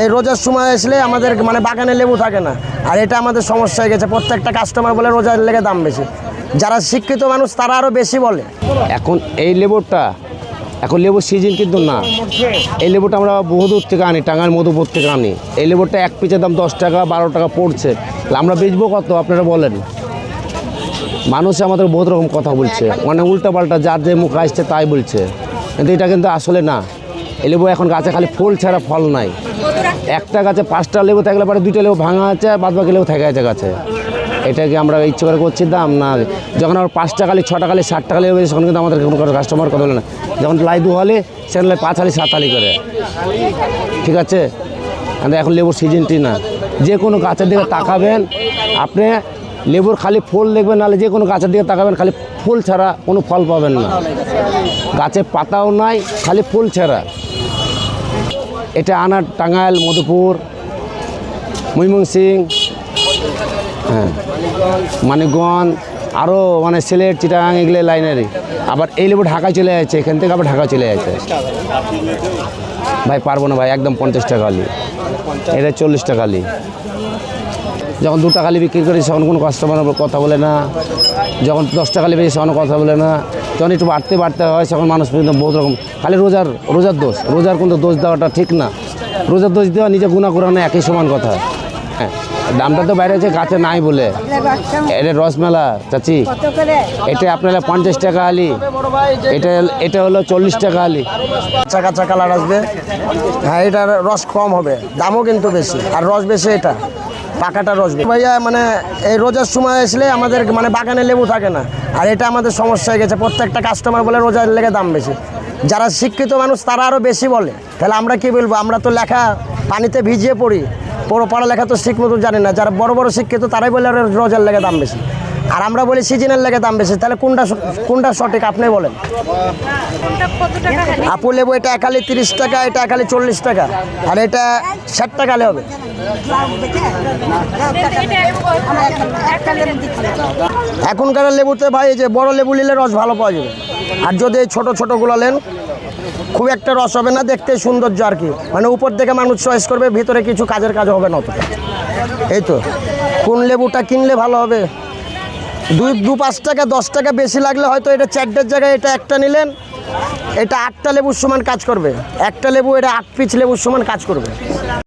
এই রোজার সময় আসলে আমাদের মানে বাগানে লেবু থাকে না, আর এটা আমাদের সমস্যা হয়ে গেছে। প্রত্যেকটা কাস্টমার বলে রোজার লেগে দাম বেশি। যারা শিক্ষিত মানুষ তারা আরও বেশি বলে। এখন এই লেবুটা এখন লেবুর সিজন কিন্তু না। এই লেবুটা আমরা বহুদূর থেকে আনি, টাঙ্গাইল মধুপুর থেকে আনি। এই লেবুটা এক পিসের দাম 10 টাকা 12 টাকা পড়ছে। আমরা বেচবো কত আপনারা বলেন? মানুষ আমাদের বহুত রকম কথা বলছে, মানে উল্টাপাল্টা যার যে মুখ আসছে তাই বলছে, কিন্তু এটা কিন্তু আসলে না। এই লেবু এখন গাছে খালি ফুল ছাড়া ফল নাই। একটা গাছে 5টা লেবু থাকলে পরে 2টা লেবু ভাঙা আছে, বাদ বাকি লেবু থেকে আছে গাছে। এটাকে আমরা ইচ্ছে করে করছি দাম না। যখন আমরা 5 টাকা 6 টাকা 7 টাকা লেবু তখন কিন্তু আমাদের কোনো কাস্টমার কথা বলে না। যখন লাই 2 হলে সেখানে 5 হালি 7 হালি করে, ঠিক আছে। কিন্তু এখন লেবুর সিজনটি না। যে কোনো গাছের দিকে তাকাবেন আপনি, লেবুর খালি ফুল দেখবেন, নাহলে যে কোনো গাছের দিকে তাকাবেন খালি ফুল ছাড়া কোনো ফল পাবেন না। গাছে পাতাও নাই, খালি ফুল ছাড়া। এটা আনার টাঙ্গাইল মধুপুর ময়মনসিংহ, হ্যাঁ মানিকগঞ্জ, আরও মানে সিলেট চিটাগাং এগুলো লাইনেরই। আবার এই লেবু ঢাকায় চলে যাচ্ছে, এখান থেকে আবার ঢাকা চলে যাচ্ছে। ভাই পারবো না ভাই, একদম 50 টাকা আলি, এটা 40 টাকা আলি। যখন 2 টাকা আলি বিক্রি করি তখন কোনো কাস্টমার কথা বলে না। যখন 10 টাকা আলি বেশি তখন কথা বলে না। যখন একটু বাড়তে হয় তখন মানুষ কিন্তু বহুত রকম খালি রোজার দোষ। রোজার কিন্তু দোষ দেওয়াটা ঠিক না। রোজার দোষ দেওয়া নিজে গুণা করানো একই সমান কথা। হ্যাঁ, দামটা তো বাইরে আছে, গাছে নাই বলে। এটা রসমেলা চাচি, এটা আপনারা 50 টাকা আলি, এটা হলো 40 টাকা আলি। কাঁচা কালার আসবে, হ্যাঁ এটার রস কম হবে, দামও কিন্তু বেশি, আর রস বেশি। এটা পাকাটা রস ভাইয়া, মানে এই রোজার সময় আসলে আমাদের মানে বাগানে লেবু থাকে না, আর এটা আমাদের সমস্যা হয়ে গেছে। প্রত্যেকটা কাস্টমার বলে রোজার লেগে দাম বেশি। যারা শিক্ষিত মানুষ তারা আরও বেশি বলে। তাহলে আমরা কি বলবো? আমরা তো লেখা পানিতে ভিজিয়ে পড়ি, পড়ালেখা তো ঠিক মতো জানি না। যারা বড় বড় শিক্ষিত তারাই বলে রোজার লেগে দাম বেশি, আর আমরা বলি সিজনের লেগে দাম বেশি। তাহলে কোনটা সঠিক আপনি বলেন? আপু লেবু এটা একালি 30 টাকা, এটা একালি 40 টাকা, আর এটা 60 টাকা হবে। এখনকার লেবুতে ভাই যে বড় লেবু নিলে রস ভালো পাওয়া যাবে, আর যদি এই ছোটোগুলো নেন খুব একটা রস হবে না, দেখতে সৌন্দর্য আর কি। মানে উপর থেকে মানুষ চয়েস করবে, ভিতরে কিছু কাজের কাজ হবে না অতটা। এই তো কোন লেবুটা কিনলে ভালো হবে? 2-5 টাকা 10 টাকা বেশি লাগলে হয়তো এটা 4টার জায়গায় এটা একটা নিলেন, এটা 8টা লেবুর সমান কাজ করবে। একটা লেবু এটা 8 পিস লেবুর সমান কাজ করবে।